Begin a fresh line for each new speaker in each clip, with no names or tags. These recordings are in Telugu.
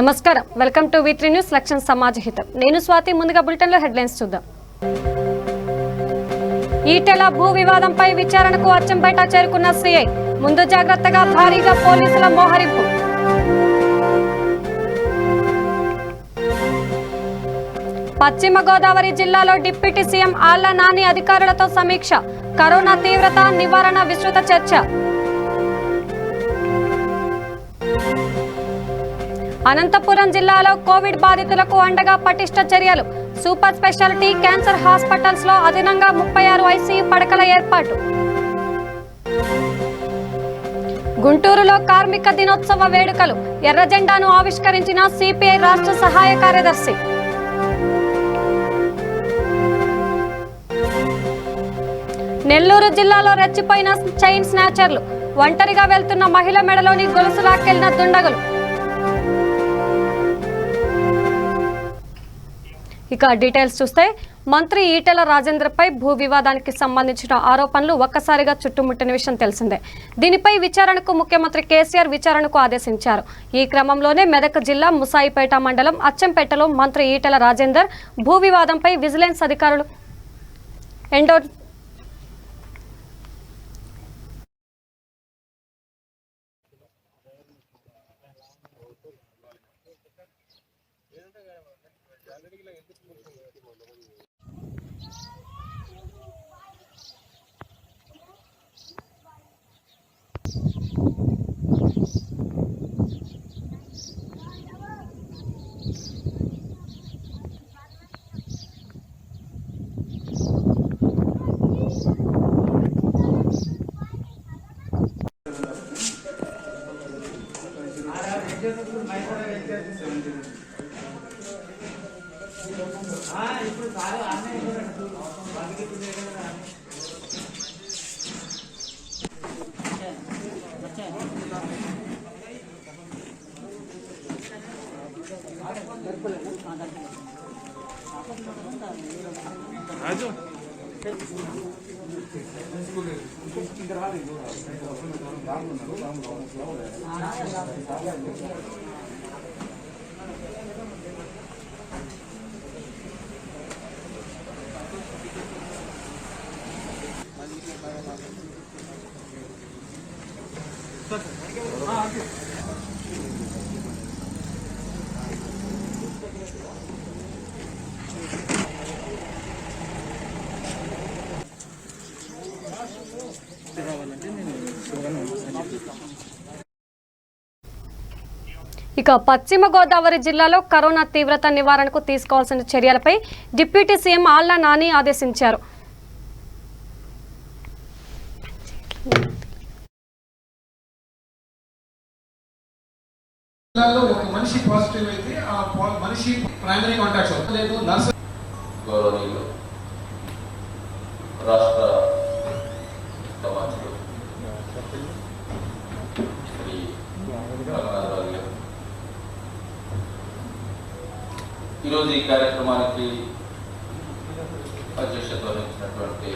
నమస్కారం, వెల్కమ్ టు వి3 న్యూస్ లక్ష్యం సమాజ హితం. నేను స్వాతి. ముందుగా బులెటిన్ లో హెడ్లైన్స్ చూద్దాం. ఈటెల భూ వివాదంపై విచారణకు అచ్చంపేట చేరుకున్న సీఐ. ముందు జాగ్రత్తగా భారీగా పోలీసుల మోహరింపు. పశ్చిమ గోదావరి జిల్లాలో డిప్యూటీ సీఎం ఆళ్ల నాని అధికారులతో సమీక్ష. కరోనా తీవ్రత నివారణ విస్తృత చర్చ. అనంతపురం జిల్లాలో కోవిడ్ బాధితులకు అండగా పటిష్ట చర్యలు. సూపర్ స్పెషాలిటీ క్యాన్సర్ హాస్పిటల్స్ లో అదనంగా 36 ఐసీయూ పడకల ఏర్పాటు. గుంటూరులో కార్మిక దినోత్సవ వేడుకలు. ఎర్ర జెండాను ఆవిష్కరించిన సిపిఐ రాష్ట్ర సహాయ కార్యదర్శి. నెల్లూరు జిల్లాలో రెచ్చిపోయిన చైన్ స్నాచర్లు. ఒంటరిగా వెళ్తున్న మహిళ మెడలోని గొలుసు లాక్కెళ్లిన దుండగులు. ఇక డీటెయిల్స్ చూస్తే, మంత్రి ఈటెల రాజేందర్పై భూ వివాదానికి సంబంధించిన ఆరోపణలు ఒక్కసారిగా చుట్టుముట్టిన విషయం తెలిసిందే. దీనిపై విచారణకు ముఖ్యమంత్రి కేసీఆర్ విచారణకు ఆదేశించారు. ఈ క్రమంలోనే మెదక్ జిల్లా ముసాయిపేట మండలం అచ్చంపేటలో మంత్రి ఈటెల రాజేందర్ భూ వివాదంపై విజిలెన్స్ అధికారులు ఇక పశ్చిమ గోదావరి జిల్లాలో కరోనా తీవ్రత నివారణకు తీసుకోవాల్సిన చర్యలపై డిప్యూటీ సీఎం ఆళ్ల నాని ఆదేశించారు.
ఒక మనిషి పాజిటివ్ అయితే ఆ మనిషి ప్రైమరీ కాంటాక్ట్స్ లేదు. గౌరవనీయులు రాష్ట్ర సమాజంలో శ్రీ రంగనాథరావు గారు ఈరోజు ఈ కార్యక్రమానికి అధ్యక్షత వహించినటువంటి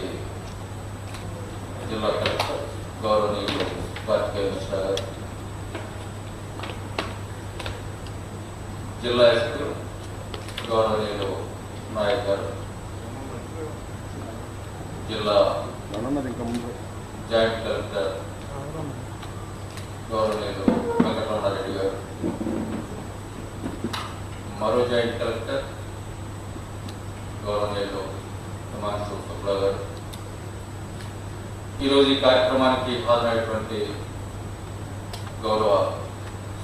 జిల్లా కలెక్టర్ గౌరవనీయులు కార్తికేయ మిశ్రా గారు, జిల్లా ఎస్పీ గౌరవనీయులు నాయక్ గారు, జిల్లా జాయింట్ కలెక్టర్ గౌరవనీయులు వెంకటరమణారెడ్డి గారు, మరో జాయింట్ కలెక్టర్ గౌరవనీయులు హిమాంశు శుక్లా గారు, ఈరోజు ఈ కార్యక్రమానికి హాజరైనటువంటి గౌరవ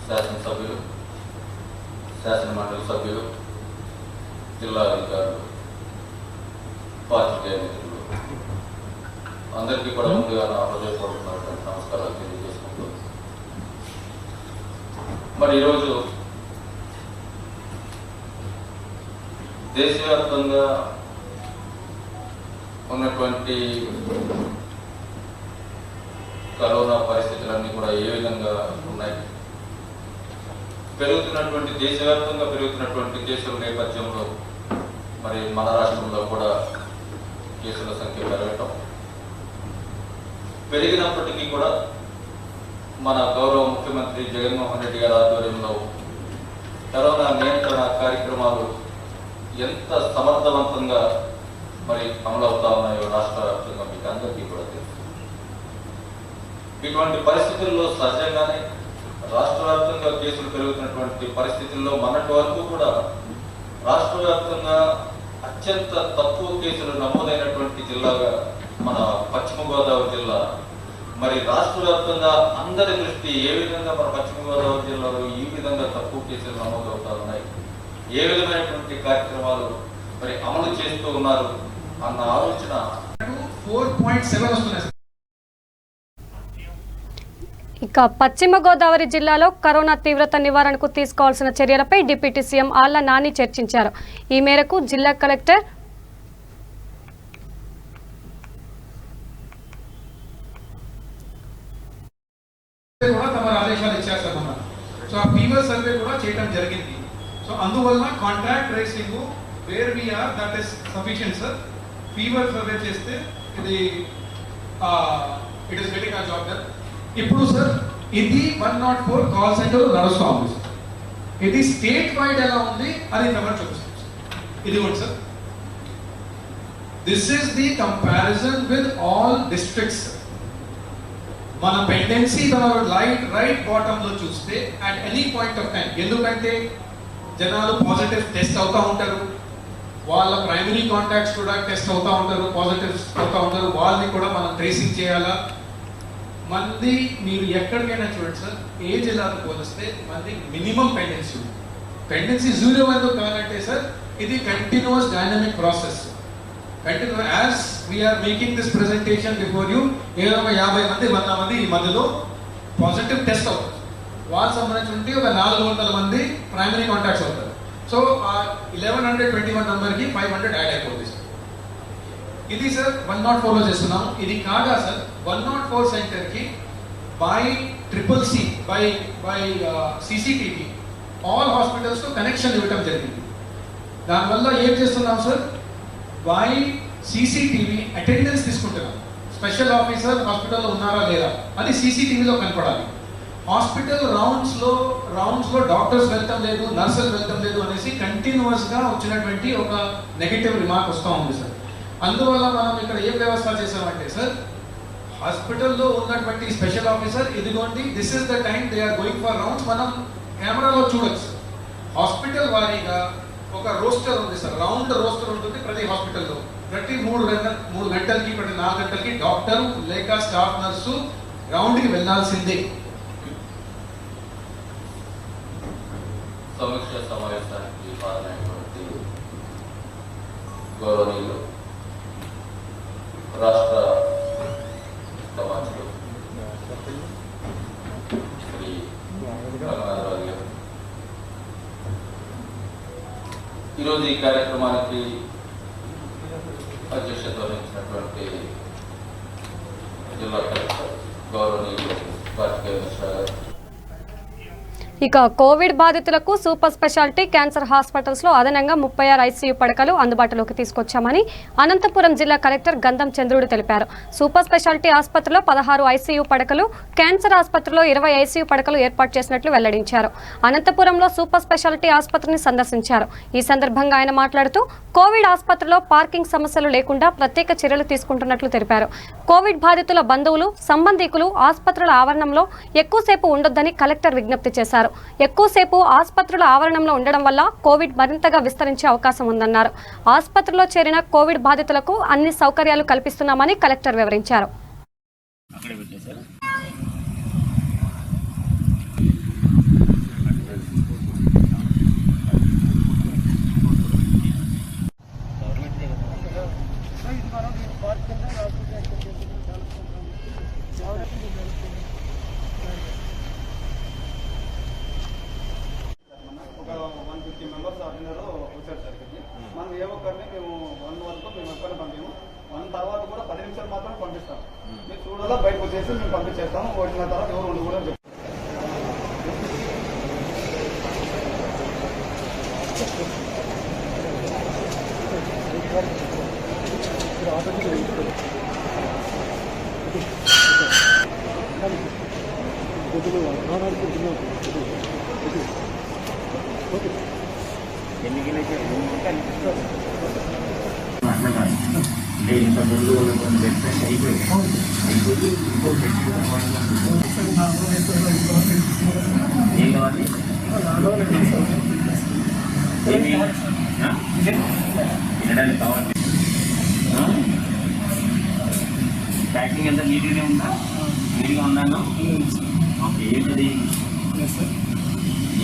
శాసనసభ్యులు, శాసన మండలి సభ్యులు, జిల్లా అధికారులు, పాత్రికేయ మిత్రులు అందరికీ కూడా ముందుగా నా హృదయపూర్వకమైనటువంటి నమస్కారాలు తెలియజేసుకుంటూ, మరి ఈరోజు దేశవ్యాప్తంగా ఉన్నటువంటి కరోనా పరిస్థితులన్నీ కూడా ఏ విధంగా ఉన్నాయి, దేశవ్యాప్తంగా పెరుగుతున్నటువంటి కేసుల నేపథ్యంలో మరి మన రాష్ట్రంలో కూడా కేసుల సంఖ్య పెరగటం, పెరిగినప్పటికీ కూడా మన గౌరవ ముఖ్యమంత్రి జగన్మోహన్ రెడ్డి గారి ఆధ్వర్యంలో
కరోనా నియంత్రణ కార్యక్రమాలు ఎంత సమర్థవంతంగా మరి అమలవుతా ఉన్నాయో రాష్ట్ర వ్యాప్తంగా మీకు అందరికీ కూడా తెలుసు. ఇటువంటి పరిస్థితుల్లో సహజంగానే రాష్ట్ర వ్యాప్తంగా కేసులు పెరుగుతున్నటువంటి పరిస్థితుల్లో మొన్నటి వరకు కూడా రాష్ట్ర వ్యాప్తంగా అత్యంత తక్కువ కేసులు నమోదైనటువంటి జిల్లాగా మన పశ్చిమ గోదావరి జిల్లా. మరి రాష్ట్ర వ్యాప్తంగా అందరి దృష్టి ఏ విధంగా మన పశ్చిమ గోదావరి జిల్లాలో ఈ విధంగా తక్కువ కేసులు నమోదవుతా ఉన్నాయి, ఏ విధమైనటువంటి కార్యక్రమాలు మరి అమలు చేస్తూ ఉన్నారు అన్న ఆలోచన
4.7 వస్తున్నాయి.
ఇక పశ్చిమ గోదావరి జిల్లాలో కరోనా తీవ్రత నివారణకు తీసుకోవాల్సిన చర్యలపై డిప్యూటీ సీఎం ఆళ్ల నాని చర్చించారు. ఈ మేరకు జిల్లా కలెక్టర్
కూడా తమ ఆదేశాలు ఇచ్చారు సార్ మనం. సో ఆ ఫీవర్ సర్వే కూడా చేయడం జరిగింది. సో అందువల్ల contact tracing where we are that is sufficient sir. Fever survey చేస్తే ఇది it is getting a job there. ఇప్పుడు సార్ ఇది 104 కాల్ సెంటర్ నడుస్తూ ఉంది సార్. ఇది స్టేట్ వైడ్ ఎలా ఉంది అది నెంబర్ చూపిస్తాం సార్. ఇది కూడా sir this is the comparison with all districts. మన పెండెన్సీ రైట్ బాటమ్ లో చూస్తే at any point of time, ఎందుకంటే జనాలు పాజిటివ్ టెస్ట్ అవుతా ఉంటారు, వాళ్ళ ప్రైమరీ కాంటాక్ట్స్ కూడా టెస్ట్ అవుతా ఉంటారు, పాజిటివ్స్ అవుతా ఉంటారు, వాళ్ళని కూడా మనం ట్రేసింగ్ చేయాలా. మంది మీరు ఎక్కడికైనా చూడండి సార్, ఏ జిల్లాకు పోలిస్తే మంది మినిమం పెండెన్సీ 0 ఎందుకు కావాలంటే సార్ ఇది continuous dynamic process. Continue as we are making this presentation before you, ఏదో ఒక 50 మంది 100 మంది ఈ మధ్యలో పాజిటివ్ టెస్ట్ అవుతారు. వాళ్ళకి సంబంధించి ఒక 400 మంది ప్రైమరీ కాంటాక్ట్స్ అవుతారు. సో 1121 నెంబర్కి 500 యాడ్ అయిపోతుంది సార్. ఇది సార్ 104 లో చేస్తున్నాం. ఇది కాగా సార్ 104 సెంటర్కి by CCC by CCTV all హాస్పిటల్స్తో కనెక్షన్ ఇవ్వడం జరిగింది. దానివల్ల ఏం చేస్తున్నాం సార్, బై CCTV అటెండెన్స్ తీసుకుంటున్నాం. స్పెషల్ ఆఫీసర్ హాస్పిటల్లో ఉన్నారా లేదా అది CCTVలో కనపడాలి. హాస్పిటల్ రౌండ్స్లో డాక్టర్స్ వెళ్తాం లేదు, నర్సెస్ వెళ్తాం లేదు అనేసి కంటిన్యూస్గా వచ్చినటువంటి ఒక నెగటివ్ రిమార్క్ వస్తూ ఉంది సార్. అందువల్ల మనం ఇక్కడ ఏం వ్యవస్థ చేసామంటే సార్, హాస్పిటల్లో ఉన్నటువంటి స్పెషల్ ఆఫీసర్ ఇదిగోండి this is the time they are going for rounds, మనం కెమెరాలో చూడొచ్చు. హాస్పిటల్ వారీగా ఒక రోస్టర్ ఉంది సార్, రౌండ్ రోస్టర్ ఉంటుంది ప్రతి హాస్పిటల్లో. ప్రతి 3 గంటలకి ప్రతి 4 గంటలకి డాక్టర్ లేక స్టాఫ్ నర్సు రౌండ్కి వెళ్ళాల్సిందే.
సమీక్ష సమావేశానికి హాజరైనటువంటి గౌరవనీయులు రాష్ట్ర సమాజంలో శ్రీ రంగనాథరావు గారు ఈరోజు ఈ కార్యక్రమానికి అధ్యక్షత వహించినటువంటి జిల్లా కలెక్టర్ గౌరవనీయులు కార్తికేయ మిశ్రా గారు,
ఇక కోవిడ్ బాధితులకు సూపర్ స్పెషాలిటీ క్యాన్సర్ హాస్పిటల్స్లో అదనంగా 36 ICU పడకలు అందుబాటులోకి తీసుకొచ్చామని అనంతపురం జిల్లా కలెక్టర్ గంధం చంద్రుడు తెలిపారు. సూపర్ స్పెషాలిటీ ఆసుపత్రిలో 16 ICU పడకలు, క్యాన్సర్ ఆసుపత్రిలో 20 ICU పడకలు ఏర్పాటు చేసినట్లు వెల్లడించారు. అనంతపురంలో సూపర్ స్పెషాలిటీ ఆసుపత్రిని సందర్శించారు. ఈ సందర్భంగా ఆయన మాట్లాడుతూ కోవిడ్ ఆసుపత్రిలో పార్కింగ్ సమస్యలు లేకుండా ప్రత్యేక చర్యలు తీసుకుంటున్నట్లు తెలిపారు. కోవిడ్ బాధితుల బంధువులు, సంబంధికులు ఆసుపత్రుల ఆవరణంలో ఎక్కువసేపు ఉండొద్దని కలెక్టర్ విజ్ఞప్తి చేశారు. ఎక్కువసేపు ఆసుపత్రుల ఆవరణంలో ఉండడం వల్ల కోవిడ్ మరింతగా విస్తరించే అవకాశం ఉందన్నారు. ఆసుపత్రిలో చేరిన కోవిడ్ బాధితులకు అన్ని సౌకర్యాలు కల్పిస్తున్నామని కలెక్టర్ వివరించారు.
మనం ఏ ఒక్కరిని మేము 1 వరకు మేము ఒక్కరిని పంపాము. 1 తర్వాత కూడా 10 నిమిషాలు మాత్రం పంపిస్తాం. మీరు చూడాలా బయటకు వచ్చేసి మేము పంపించేస్తాము. వచ్చిన తర్వాత ఎవరు ఉండి కూడా
ఇంత ముందు అయిపోయింది ఏం కావాలి ఏమి తినడానికి కావాలి ప్యాకింగ్ ఎంత నీట్గానే ఉందా నీట్గా ఉన్నాను ఓకే ఏంటది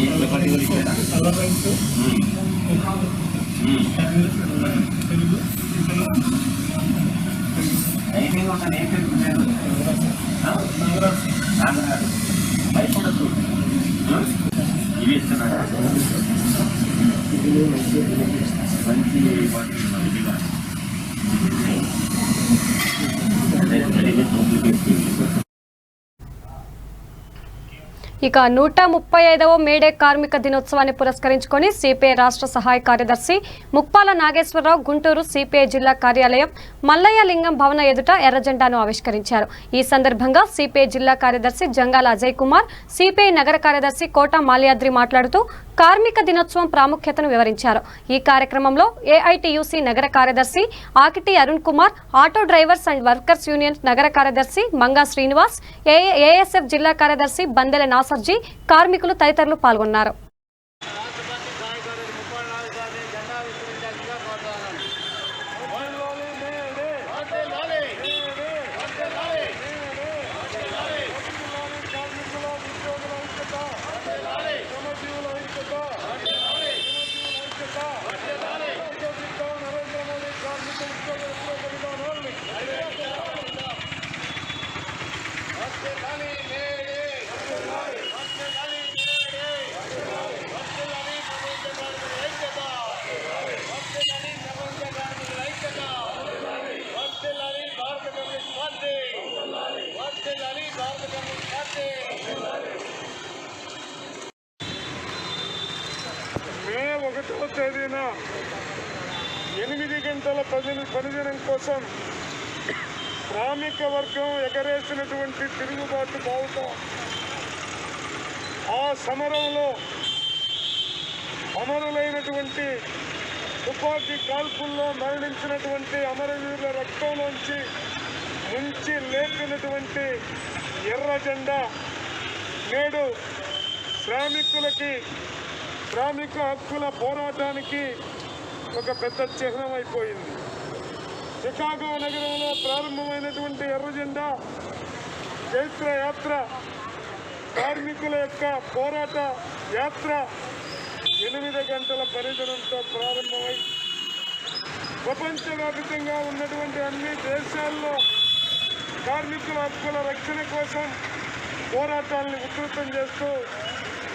ఏం పర్టికులర్ ఇచ్చారా అయిపోయింది ఉంటాను ఏం పెరుగుతున్నాను భయపడద్దు ఇవి ఇస్తున్నారా మంచి
ఇక 135వ మేడే కార్మిక దినోత్సవాన్ని పురస్కరించుకొని సిపిఐ రాష్ట్ర సహాయ కార్యదర్శి ముప్పాల నాగేశ్వరరావు గుంటూరు సిపిఐ జిల్లా కార్యాలయం మల్లయ్య లింగం భవన ఎదుట ఎర్రజెండాను ఆవిష్కరించారు. ఈ సందర్భంగా సిపిఐ జిల్లా కార్యదర్శి జంగాల అజయ్ కుమార్, సిపిఐ నగర కార్యదర్శి కోట మాల్యాద్రి మాట్లాడుతూ కార్మిక దినోత్సవం ప్రాముఖ్యతను వివరించారు. ఈ కార్యక్రమంలో ఏఐటియుసి నగర కార్యదర్శి Akiti Arun Kumar, auto drivers and workers union నగర కార్యదర్శి మంగా శ్రీనివాస్, ఏఎస్ఎఫ్ జిల్లా కార్యదర్శి బందెల నాసర్జీ, కార్మికులు తదితరులు పాల్గొన్నారు.
మే 1వ తేదీన 8 గంటల పనిదినం కోసం శ్రామిక వర్గం ఎగరేసినటువంటి తిరుగుబాటు బావుట, ఆ సమరంలో అమరులైనటువంటి తుపాకీ కాల్పుల్లో మరణించినటువంటి అమరవీరుల రక్తంలోంచి ముంచి లేపినటువంటి ఎర్ర జెండా నేడు శ్రామికులకి, శ్రామిక హక్కుల పోరాటానికి ఒక పెద్ద చిహ్నం అయిపోయింది. చికాగో నగరంలో ప్రారంభమైనటువంటి ఎర్ర జెండా చైత్ర యాత్ర, కార్మికుల యొక్క పోరాట యాత్ర 8 గంటల పనిదినంతో ప్రారంభమై ప్రపంచవ్యాప్తంగా ఉన్నటువంటి అన్ని దేశాల్లో కార్మికుల హక్కుల రక్షణ కోసం పోరాటాలను ఉధృతం చేస్తూ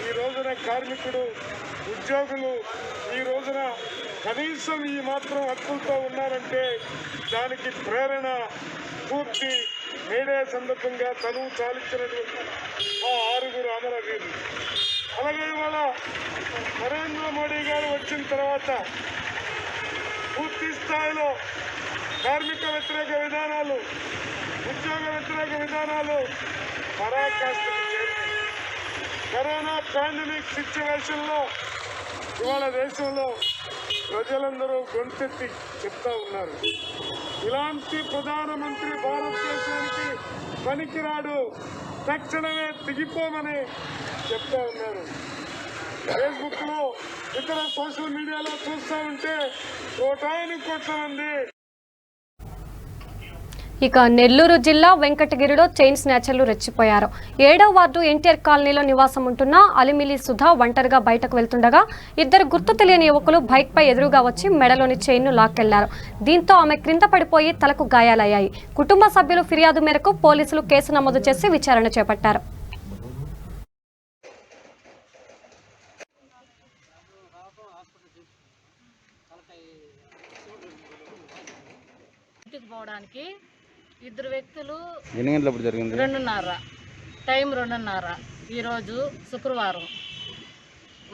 ఈ రోజున కార్మికుడు, ఉద్యోగులు ఈ రోజున కనీసం ఈ మాత్రం హక్కులతో ఉన్నారంటే దానికి ప్రేరణ పూర్తి మేడే సందర్భంగా తనువు చాలించినటువంటి ఆ 6 అమరవీరులు. అలాగే ఇవాళ నరేంద్ర మోడీ గారు వచ్చిన తర్వాత పూర్తి స్థాయిలో కార్మిక వ్యతిరేక విధానాలు, ఉద్యోగ వ్యతిరేక విధానాలు పరాకాష్ఠకు చేరుతాయి. కరోనా పాండమిక్ సిచ్యువేషన్లో ఇవాళ దేశంలో ప్రజలందరూ గొంతెత్తి చెప్తా ఉన్నారు, ఇలాంటి ప్రధానమంత్రి భారతదేశానికి పనికిరాడు, తక్షణమే దిగిపోమని చెప్తా ఉన్నారు. ఫేస్బుక్లో ఇతర సోషల్ మీడియాలో చూస్తూ ఉంటే కోట్ల మంది.
ఇక నెల్లూరు జిల్లా వెంకటగిరిలో చైన్ స్నాచర్లు రెచ్చిపోయారు. 7వ వార్డు ఎన్టీఆర్ కాలనీలో నివాసం ఉంటున్న అలిమిలి సుధా ఒంటరిగా బయటకు వెళ్తుండగా 2 గుర్తు తెలియని యువకులు బైక్పై ఎదురుగా వచ్చి మెడలోని చైన్ను లాక్కెళ్లారు. దీంతో ఆమె క్రింద పడిపోయి తలకు గాయాలయ్యాయి. కుటుంబ సభ్యులు ఫిర్యాదు మేరకు పోలీసులు కేసు నమోదు చేసి విచారణ చేపట్టారు.
పోవడానికి 2 వ్యక్తులు
ఎన్ని గంటలప్పుడు జరిగింది?
2:30 టైం 2:30 ఈరోజు శుక్రవారం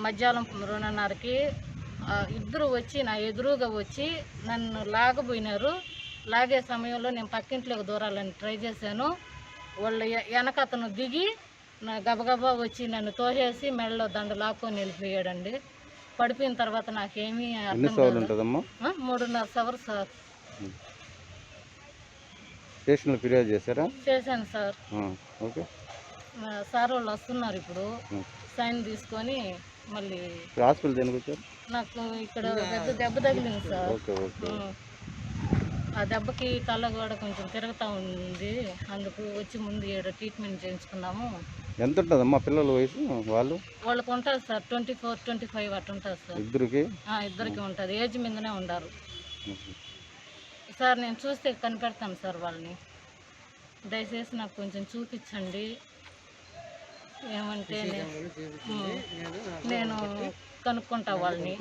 మధ్యాహ్నం 2:30కి 2 వచ్చి నా ఎదురుగా వచ్చి నన్ను లాగబోయినారు. లాగే సమయంలో నేను పక్కింట్లోకి దూరాలని ట్రై చేశాను. వాళ్ళు వెనక అతను దిగి నా గబగబా వచ్చి నన్ను తోసేసి మెడలో దండ లాక్కొని వెళ్ళిపోయాడండి. పడిపోయిన తర్వాత నాకేమీ
ఎన్ని
అర్థం
సవర్లు
కాదు.
ఉంటుందమ్మా?
3.5 సవర్ సార్.
స్టేషన్లో ఫిర్యాదు చేశారా?
చేశాను సార్.
ఓకే.
సార్ వాళ్ళు వస్తున్నారు ఇప్పుడు, సైన్ తీసుకొని మళ్ళీ.
హాస్పిటల్ దేనికి వచ్చారు?
నాకు ఇక్కడ పెద్ద దెబ్బ తగిలింది సార్.
Okay okay.
ఆ దెబ్బకి కళ్ళ కూడా కొంచెం తిరుగుతూ ఉంది, అందుకు వచ్చి ముందు ఇక్కడ ట్రీట్మెంట్ చేయించుకున్నాము.
ఎంత ఉంటుందమ్మా పిల్లల వయసు?
వాళ్ళకు ఉంటుంది సార్ 24, 25 అట్లా ఉంటుంది సార్.
ఇద్దరికి?
ఇద్దరికి ఉంటుంది, ఏజ్ మీదనే ఉండారు సార్. నేను చూస్తే కనిపెడతాను సార్ వాళ్ళని, దయచేసి నాకు కొంచెం చూపించండి. ఏమంటే నేను కనుక్కుంటా వాళ్ళని.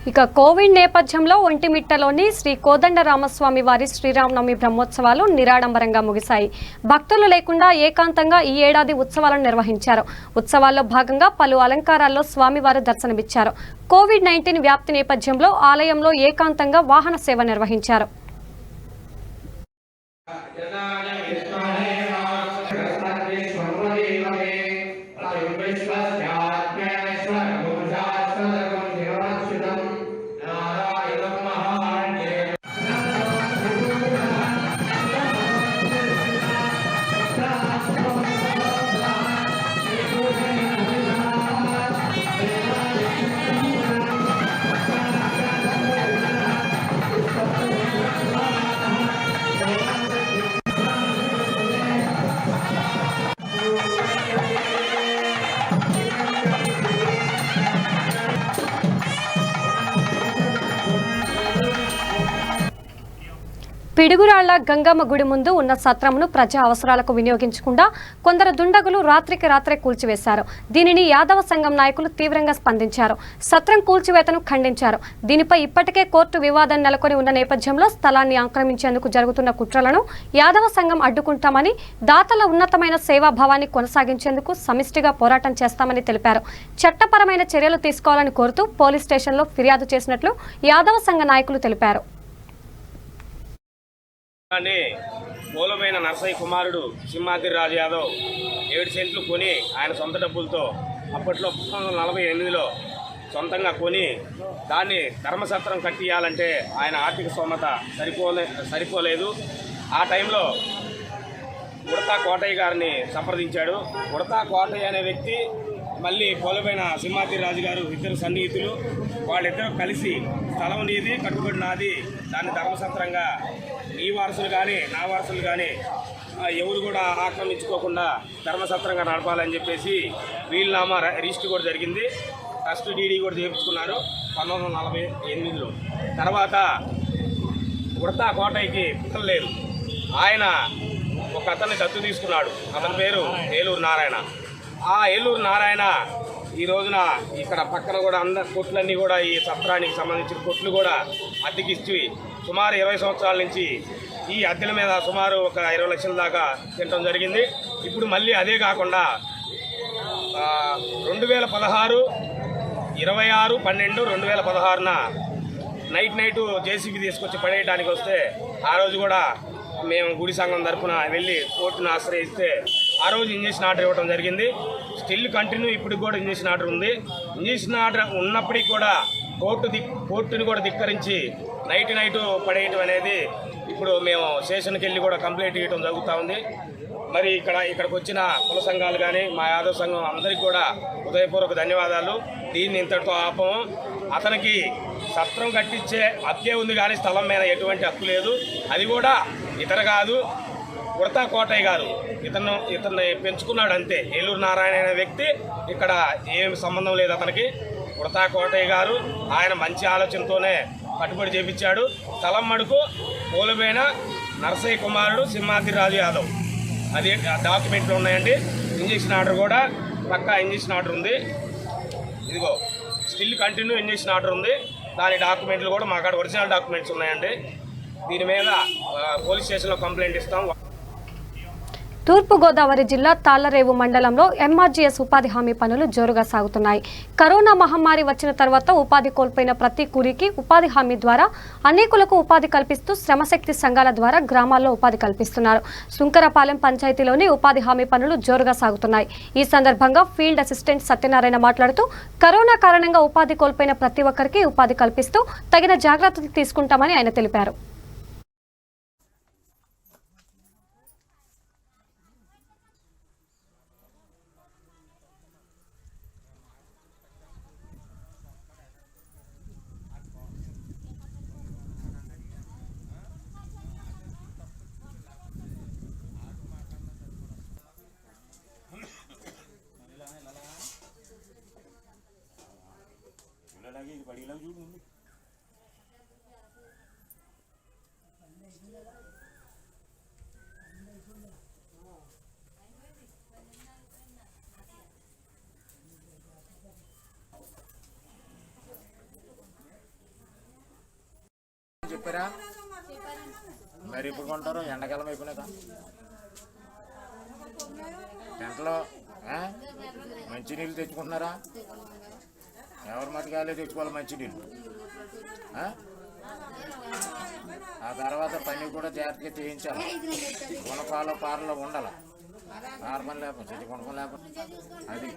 ఇక కోవిడ్ నేపథ్యంలో ఒంటిమిట్టలోని శ్రీ కోదండరామస్వామి వారి శ్రీరామనవమి బ్రహ్మోత్సవాలు నిరాడంబరంగా ముగిశాయి. భక్తులు లేకుండా ఏకాంతంగా ఈ ఏడాది ఉత్సవాలను నిర్వహించారు. ఉత్సవాల్లో భాగంగా పలు అలంకారాల్లో స్వామివారు దర్శనమిచ్చారు. కోవిడ్-19 వ్యాప్తి నేపథ్యంలో ఆలయంలో ఏకాంతంగా వాహన సేవ నిర్వహించారు. పిడుగురాళ్ల గంగమ్మ గుడి ముందు ఉన్న సత్రమును ప్రజా అవసరాలకు వినియోగించకుండా కొందరు దుండగులు రాత్రికి రాత్రే కూల్చివేశారు. దీనిని యాదవ సంఘం నాయకులు తీవ్రంగా స్పందించారు. సత్రం కూల్చివేతను ఖండించారు. దీనిపై ఇప్పటికే కోర్టు వివాదం నెలకొని ఉన్న నేపథ్యంలో స్థలాన్ని ఆక్రమించేందుకు జరుగుతున్న కుట్రలను యాదవ సంఘం అడ్డుకుంటామని, దాతల ఉన్నతమైన సేవాభావాన్ని కొనసాగించేందుకు సమిష్టిగా పోరాటం చేస్తామని తెలిపారు. చట్టపరమైన చర్యలు తీసుకోవాలని కోరుతూ పోలీస్ స్టేషన్లో ఫిర్యాదు చేసినట్లు యాదవ సంఘ నాయకులు తెలిపారు.
మూలమైన నర్సయ్య కుమారుడు సింహాద్రి రాజు యాదవ్ 7 సెంట్లు కొని ఆయన సొంత డబ్బులతో అప్పట్లో 1948లో సొంతంగా కొని దాన్ని ధర్మసత్రం కట్టియాలంటే ఆయన ఆర్థిక స్తోమత సరిపోలేదు. ఆ టైంలో ఉడతా కోటయ్య గారిని సంప్రదించాడు. ఉడతా కోటయ్య అనే వ్యక్తి మళ్ళీ పోలమైన సింహాద్రి రాజు గారు ఇద్దరు సన్నిహితులు, వాళ్ళిద్దరూ కలిసి స్థలం నీది, కట్టుబడి నాది, దాన్ని ధర్మసత్రంగా నీ వారసులు కానీ నా వారసులు కానీ ఎవరు కూడా ఆక్రమించుకోకుండా ధర్మసత్రంగా నడపాలని చెప్పేసి వీలునామా రిజిస్టర్ కూడా జరిగింది. ట్రస్ట్ డీడీ కూడా చేయించుకున్నారు 1948లో. తర్వాత ఉడతా కోటయ్యకి పిల్లలు లేరు. ఆయన ఒక అతన్ని దత్తు తీసుకున్నాడు. అతని పేరు ఏలూరు నారాయణ. ఆ ఏలూరు నారాయణ ఈ రోజున ఇక్కడ పక్కన కూడా అందరి కొట్లన్నీ కూడా ఈ సత్రానికి సంబంధించిన కొట్లు కూడా అద్దెకిచ్చి సుమారు 20 సంవత్సరాల నుంచి ఈ అద్దెల మీద సుమారు ఒక 20 లక్షల దాకా తినడం జరిగింది. ఇప్పుడు మళ్ళీ అదే కాకుండా 2016 26/12/2016న నైట్ జేసీబీ తీసుకొచ్చి పడేయడానికి వస్తే ఆ రోజు కూడా మేము గుడి సంఘం తరఫున వెళ్ళి కోర్టును ఆశ్రయిస్తే ఆ రోజు ఇంజక్షన్ ఆర్డర్ ఇవ్వడం జరిగింది. స్టిల్ కంటిన్యూ ఇప్పుడు కూడా ఇంజక్షన్ ఆర్డర్ ఉంది. ఇంజక్షన్ ఆర్డర్ ఉన్నప్పటికీ కూడా కోర్టుని కూడా ధిక్కరించి నైట్ పడేయటం అనేది ఇప్పుడు మేము స్టేషన్కి వెళ్ళి కూడా కంప్లైంట్ ఇవ్వడం జరుగుతూ ఉంది. మరి ఇక్కడికి వచ్చిన కుల సంఘాలు కానీ మా యాదవ సంఘం అందరికీ కూడా హృదయపూర్వక ధన్యవాదాలు. దీన్ని ఇంతటితో ఆపము. అతనికి సత్రం కట్టించే హక్కే ఉంది కానీ స్థలం మీద ఎటువంటి హక్కు లేదు. అది కూడా ఇతర కాదు, ఉడతా కోటయ్య గారు ఇతన్ని పెంచుకున్నాడు అంతే. ఏలూరు నారాయణ అనే వ్యక్తి ఇక్కడ ఏమి సంబంధం లేదు అతనికి. ఉడతా కోటయ్య గారు ఆయన మంచి ఆలోచనతోనే కట్టుబడి చేపించాడు. స్థలం మడుకు మూలమైన నర్సయ్య కుమారుడు సింహాద్రి రాజు యాదవ్. అది డాక్యుమెంట్లు ఉన్నాయండి. ఇంజక్షన్ ఆర్డర్ కూడా పక్కా ఇంజక్షన్ ఆర్డర్ ఉంది. ఇదిగో స్టిల్ కంటిన్యూ ఇంజక్షన్ ఆర్డర్ ఉంది. దాని డాక్యుమెంట్లు కూడా మా కాడ ఒరిజినల్ డాక్యుమెంట్స్ ఉన్నాయండి. దీని మీద పోలీస్ స్టేషన్లో కంప్లైంట్ ఇస్తాం.
తూర్పుగోదావరి జిల్లా తాళ్లరేవు మండలంలో ఎంఆర్జీఎస్ ఉపాధి హామీ పనులు జోరుగా సాగుతున్నాయి. కరోనా మహమ్మారి వచ్చిన తర్వాత ఉపాధి కోల్పోయిన ప్రతి కూలీకి ఉపాధి హామీ ద్వారా అనేకులకు ఉపాధి కల్పిస్తూ శ్రమశక్తి సంఘాల ద్వారా గ్రామాల్లో ఉపాధి కల్పిస్తున్నారు. సుంకరపాలెం పంచాయతీలోని ఉపాధి హామీ పనులు జోరుగా సాగుతున్నాయి. ఈ సందర్భంగా ఫీల్డ్ అసిస్టెంట్ సత్యనారాయణ మాట్లాడుతూ కరోనా కారణంగా ఉపాధి కోల్పోయిన ప్రతి ఒక్కరికి ఉపాధి కల్పిస్తూ తగిన జాగ్రత్తలు తీసుకుంటామని ఆయన తెలిపారు.
చెప్పారా మరి ఇప్పుడు కొంటారు ఎండాకాలం అయిపోయినాక టెంట్లో మంచినీళ్ళు తెచ్చుకుంటున్నారా? ఎవరి మటుకాలే తెచ్చుకోవాలి మంచినీళ్ళు. ఆ తర్వాత పని కూడా జాగ్రత్తగా చేయించాలి. కొనపాలో పారలో ఉండాలి. పారపని లేకపోతే కొనుక్కొని లేకపోతే అది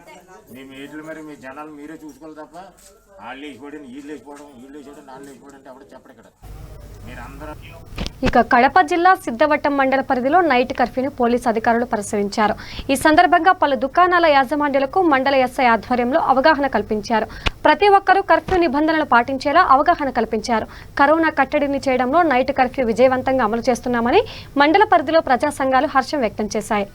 మీ మీట్లు మరి మీ జనాలు మీరే చూసుకోవాలి తప్ప వాళ్ళు వేసిపోవడం వీళ్ళు వేసిపోవడం వీళ్ళు వేసిపోవడం వాళ్ళు వేసిపోవడం అంటే అప్పుడు చెప్పడు ఇక్కడ మీరందరూ.
ఇక కడప జిల్లా సిద్ధవట్టం మండల పరిధిలో నైట్ కర్ఫ్యూని పోలీసు అధికారులు పరిశీలించారు. ఈ సందర్భంగా పలు దుకాణాల యాజమాన్యాలకు మండల ఎస్ఐ ఆధ్వర్యంలో అవగాహన కల్పించారు. ప్రతి ఒక్కరూ కర్ఫ్యూ నిబంధనలు పాటించేలా అవగాహన కల్పించారు. కరోనా కట్టడిని చేయడంలో నైట్ కర్ఫ్యూ విజయవంతంగా అమలు చేస్తున్నామని మండల పరిధిలో ప్రజా సంఘాలు హర్షం వ్యక్తం చేశాయి.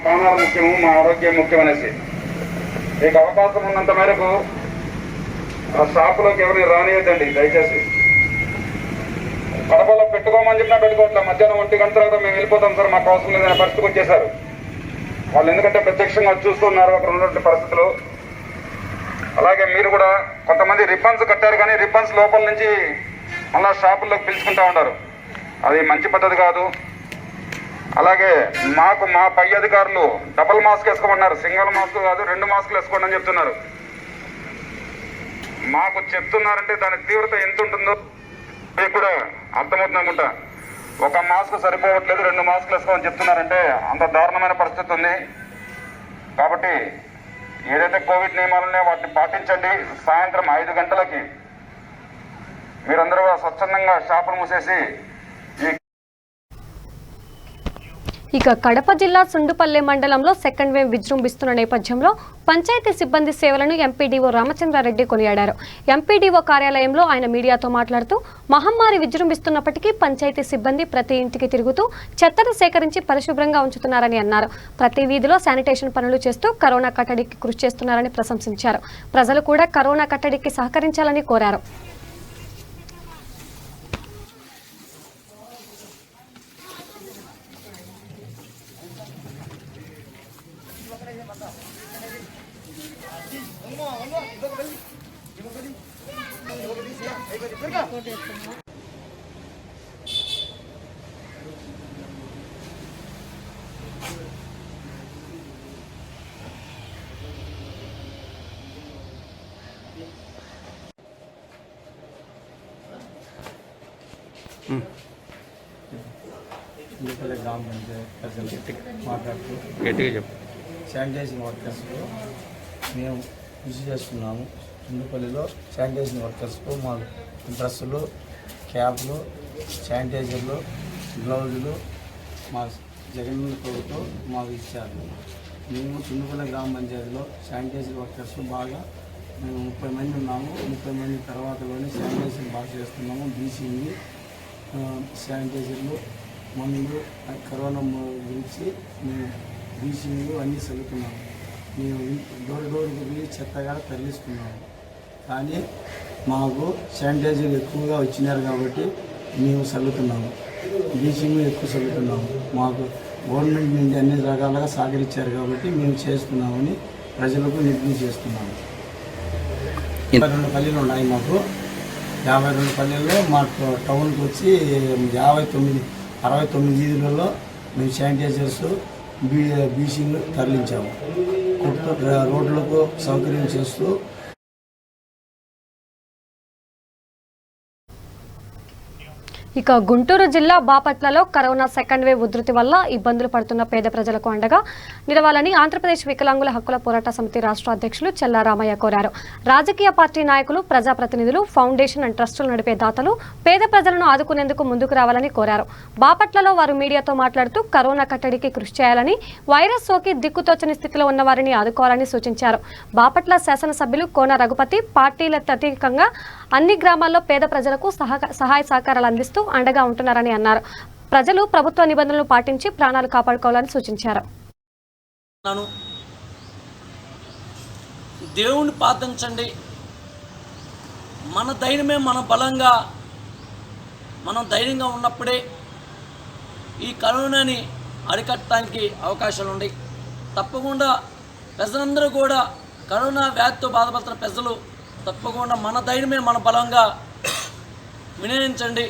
ప్రాణాలు ముఖ్యము, మా ఆరోగ్యం ముఖ్యమనేసి మీకు అవకాశం ఉన్నంత మేరకు ఆ షాపులోకి ఎవరిని రానియద్దండి దయచేసి. కడపలో పెట్టుకోమని చెప్పినా పెట్టుకోవట్లే. మధ్యాహ్నం 1 గంట తర్వాత మేము వెళ్ళిపోతాం సార్, మాకు అవసరం లేదనే పరిస్థితికి వచ్చేసారు వాళ్ళు. ఎందుకంటే ప్రత్యక్షంగా చూస్తున్నారు అక్కడ ఉన్నటువంటి పరిస్థితులు. అలాగే మీరు కూడా కొంతమంది రిబ్బన్స్ కట్టారు కానీ రిబ్బన్స్ లోపల నుంచి మళ్ళా షాపుల్లోకి పిలుచుకుంటా ఉన్నారు. అది మంచి పద్ధతి కాదు. అలాగే మాకు మా పై అధికారులు డబుల్ మాస్క్ వేసుకోమన్నారు. సింగిల్ మాస్క్ కాదు 2 మాస్కులు వేసుకోండి అని చెప్తున్నారు. మాకు చెప్తున్నారంటే దాని తీవ్రత ఎంత ఉంటుందో మీకు కూడా అర్థమవుతుంది అనుకుంటా. 1 మాస్క్ సరిపోవట్లేదు, 2 మాస్కులు వేసుకోమని చెప్తున్నారంటే అంత దారుణమైన పరిస్థితి ఉంది. కాబట్టి ఏదైతే కోవిడ్ నియమాలు ఉన్నాయో వాటిని పాటించండి. సాయంత్రం 5 గంటలకి మీరందరూ స్వచ్ఛందంగా షాపులు మూసేసి.
ఇక కడప జిల్లా సుండుపల్లె మండలంలో సెకండ్ వేవ్ విజృంభిస్తున్న నేపథ్యంలో పంచాయతీ సిబ్బంది సేవలను ఎంపీడీఓ రామచంద్రారెడ్డి కొనియాడారు. ఎంపీడీఓ కార్యాలయంలో ఆయన మీడియాతో మాట్లాడుతూ మహమ్మారి విజృంభిస్తున్నప్పటికీ పంచాయతీ సిబ్బంది ప్రతి ఇంటికి తిరుగుతూ చెత్తను సేకరించి పరిశుభ్రంగా ఉంచుతున్నారని అన్నారు. ప్రతి వీధిలో శానిటేషన్ పనులు చేస్తూ కరోనా కట్టడికి కృషి చేస్తున్నారని ప్రశంసించారు. ప్రజలు కూడా కరోనా కట్టడికి సహకరించాలని కోరారు.
గ్రామ పంచాయతీ మాట్లాడుతూ శానిటైజింగ్ వర్కర్స్కు మేము కృషి చేస్తున్నాము. చుండుపల్లిలో శానిటైజింగ్ వర్కర్స్కు మా డ్రెస్సులు, క్యాప్లు, శానిటైజర్లు, గ్లౌజులు మా జగన్ ప్రభుత్వం మాకు ఇచ్చారు. మేము చుండుపల్లి గ్రామ పంచాయతీలో శానిటైజింగ్ వర్కర్స్ బాగా మేము 30 మంది ఉన్నాము. 30 మంది తర్వాతలోనే శానిటైజర్ బాగా చేస్తున్నాము. బీసీని శానిటైజర్లు మందు కరోనా గురించి మేము బ్లీచింగ్ అన్నీ చల్లుతున్నాము. మేము డోర్ డోర్కి వెళ్ళి చెత్తగా తరలిస్తున్నాము. కానీ మాకు శానిటైజర్ ఎక్కువగా వచ్చినారు కాబట్టి మేము చల్లుతున్నాము. బ్లీచింగ్ ఎక్కువ చల్లుతున్నాము. మాకు గవర్నమెంట్ నుండి అన్ని రకాలుగా సహకరించారు కాబట్టి మేము చేస్తున్నామని ప్రజలకు విజ్ఞప్తి చేస్తున్నాము. 52 పల్లెలు ఉన్నాయి మాకు. 52 పల్లెల్లో మా టౌన్కి వచ్చి 69 వీధులలో మేము శానిటైజర్స్ బ్లీచింగ్ తరలించాము. రోడ్లకు సౌకర్యం చేస్తూ
ఇక గుంటూరు జిల్లా బాపట్లలో కరోనా సెకండ్ వేవ్ ఉధృతి వల్ల ఇబ్బందులు పడుతున్న పేద ప్రజలకు అండగా నిలవాలని ఆంధ్రప్రదేశ్ వికలాంగుల హక్కుల పోరాట సమితి రాష్ట్ర అధ్యక్షులు చెల్లారామయ్య కోరారు. రాజకీయ పార్టీ నాయకులు, ప్రజాప్రతినిధులు, ఫౌండేషన్ అండ్ ట్రస్టులు నడిపే దాతలు పేద ప్రజలను ఆదుకునేందుకు ముందుకు రావాలని కోరారు. బాపట్లలో వారు మీడియాతో మాట్లాడుతూ కరోనా కట్టడికి కృషి చేయాలని, వైరస్ సోకి దిక్కుతోచని స్థితిలో ఉన్న వారిని ఆదుకోవాలని సూచించారు. బాపట్ల శాసనసభ్యులు కోన రఘుపతి పార్టీలకు అతీతంగా అన్ని గ్రామాల్లో పేద ప్రజలకు సహాయ సహకారాలు అందిస్తూ అండగా ఉంటున్నారని అన్నారు. ప్రజలు ప్రభుత్వ నిబంధనలు పాటించి ప్రాణాలు కాపాడుకోవాలని సూచించారు.
దేవుణ్ణి ప్రార్థించండి. మన ధైర్యమే మన బలంగా, మనం ధైర్యంగా ఉన్నప్పుడే ఈ కరోనాని అరికట్టడానికి అవకాశాలు ఉన్నాయి. తప్పకుండా ప్రజలందరూ కూడా కరోనా వ్యాధితో బాధపడుతున్న ప్రజలు తప్పకుండా మన ధైర్యమే మన బలంగా వినియోగించండి.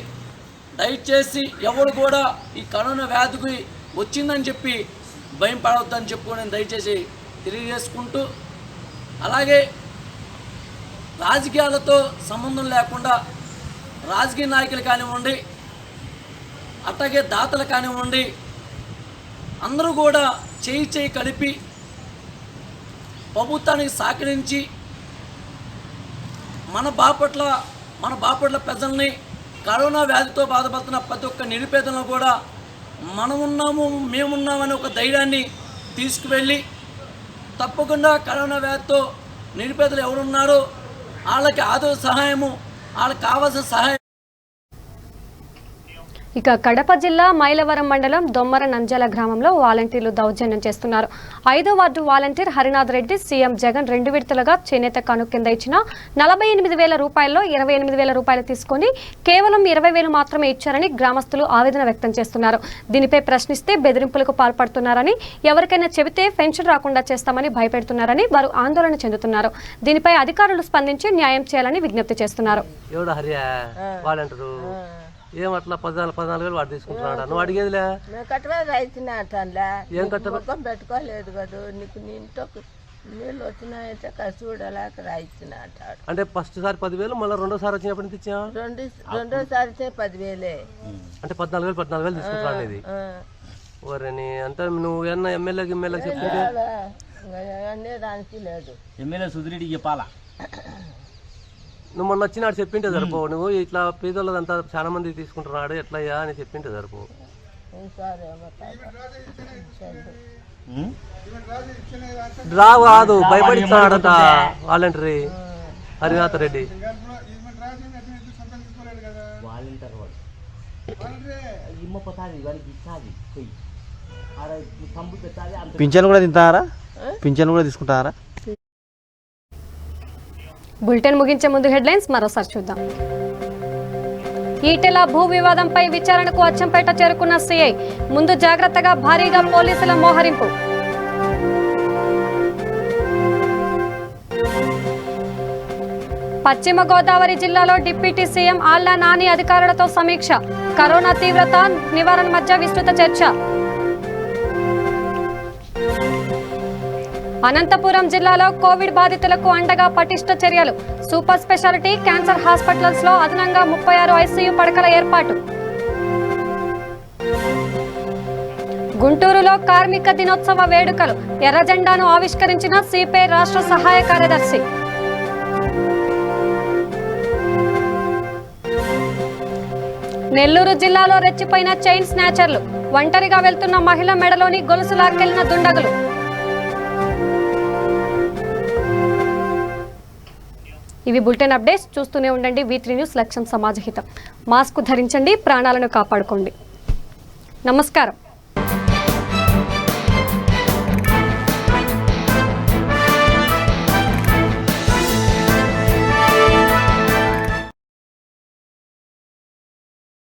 దయచేసి ఎవరు కూడా ఈ కరోనా వ్యాధికి వచ్చిందని చెప్పి భయం పడవద్దని చెప్పి నేను దయచేసి తెలియజేసుకుంటూ, అలాగే రాజకీయాలతో సంబంధం లేకుండా రాజకీయ నాయకులు కానివ్వండి, అట్లాగే దాతలు కానివ్వండి, అందరూ కూడా చేయి కలిపి ప్రభుత్వానికి సహకరించి మన బాపట్ల ప్రజల్ని కరోనా వ్యాధితో బాధపడుతున్న ప్రతి ఒక్క నిరుపేదలను కూడా మనమున్నాము, మేమున్నామనే ఒక ధైర్యాన్ని తీసుకువెళ్ళి తప్పకుండా కరోనా వ్యాధితో నిరుపేదలు ఎవరున్నారో వాళ్ళకి ఆదర సహాయము, వాళ్ళకి కావాల్సిన సహాయం.
ఇక కడప జిల్లా మైలవరం మండలం దొమ్మర నంజాల గ్రామంలో వాలంటీర్లు దౌర్జన్యం చేస్తున్నారు. 5వ ward volunteer Harinath Reddy CM Jagan 2 విడతలుగా చేనేత కానుక కింద ఇచ్చిన 48,000 రూపాయల్లో 28,000 రూపాయలు తీసుకొని కేవలం 20,000 మాత్రమే ఇచ్చారని గ్రామస్తులు ఆవేదన వ్యక్తం చేస్తున్నారు. దీనిపై ప్రశ్నిస్తే బెదిరింపులకు పాల్పడుతున్నారని, ఎవరికైనా చెబితే పెన్షన్ రాకుండా చేస్తామని భయపెడుతున్నారని వారు ఆందోళన చెందుతున్నారు. దీనిపై అధికారులు స్పందించి న్యాయం చేయాలని విజ్ఞప్తి చేస్తున్నారు.
ఏమట్లా 14,000 వాడు తీసుకుంటున్నాడు. నువ్వు అడిగేదిలే ఏం
పెట్టుకోలేదు కదా, నీకు నీ ఇంట్లో నీళ్ళు వచ్చినాయంటే చూడలేక రాయిస్తున్నా అంటాడు.
అంటే ఫస్ట్ సారి 10,000, మళ్ళీ రెండోసారి వచ్చినప్పుడు ఎంత ఇచ్చా?
రెండోసారి 10,000.
అంటే 14,000 తీసుకుంటున్నాడు ఇది. ఓరని అంటే నువ్వు ఏమన్నా ఎమ్మెల్యే చెప్తుంటే
దానికి లేదు.
ఎమ్మెల్యే సుధిరెడ్డికి చెప్పాలా?
నువ్వు మొన్న వచ్చినాడు చెప్పింటే సరిపో. నువ్వు ఇట్లా పేదోళ్ళదంతా చాలా మంది తీసుకుంటున్నాడు ఎట్లయ్యా అని చెప్పింటే సరిపో. రావు కాదు, భయపడిస్తున్నాడట వాలంటరీ హరినాథ్ రెడ్డి.
పింఛన్ కూడా తింటారా? పింఛన్ కూడా తీసుకుంటారా?
బులెటిన్ ముగించే ముందు హెడ్లైన్స్ మరోసారి చూద్దాం. ఈటెల భూ వివాదంపై విచారణకు అచ్చంపేట చేరుకున్న సీఐ, ముందు జాగ్రత్తగా భారీగా పోలీసుల మోహరింపు. పశ్చిమ గోదావరి జిల్లాలో డిప్యూటీ సీఎం ఆళ్ల నాని అధికారులతో సమీక్ష, కరోనా తీవ్రత నివారణ మధ్య విస్తృత చర్చ. అనంతపురం జిల్లాలో కోవిడ్ బాధితులకు అండగా పటిష్ట చర్యలు, సూపర్ స్పెషాలిటీ క్యాన్సర్ హాస్పిటల్స్ లో అదనంగా 36 ఐసీయూ పడకల ఏర్పాటు. గుంటూరులో కార్మిక దినోత్సవ వేడుకలు, ఎర్ర జెండాను ఆవిష్కరించిన సిపిఐ రాష్ట్ర సహాయ కార్యదర్శి. నెల్లూరు జిల్లాలో రెచ్చిపోయిన చైన్ స్నాచర్లు, ఒంటరిగా వెళ్తున్న మహిళ మెడలోని గొలుసు లాక్కెళ్లిన దుండగులు. ఇవి బులెటిన్ అప్డేట్స్. చూస్తూనే ఉండండి V3 న్యూస్, లక్ష్యం సమాజహితం. మాస్క్ ధరించండి, ప్రాణాలను కాపాడుకోండి. నమస్కారం.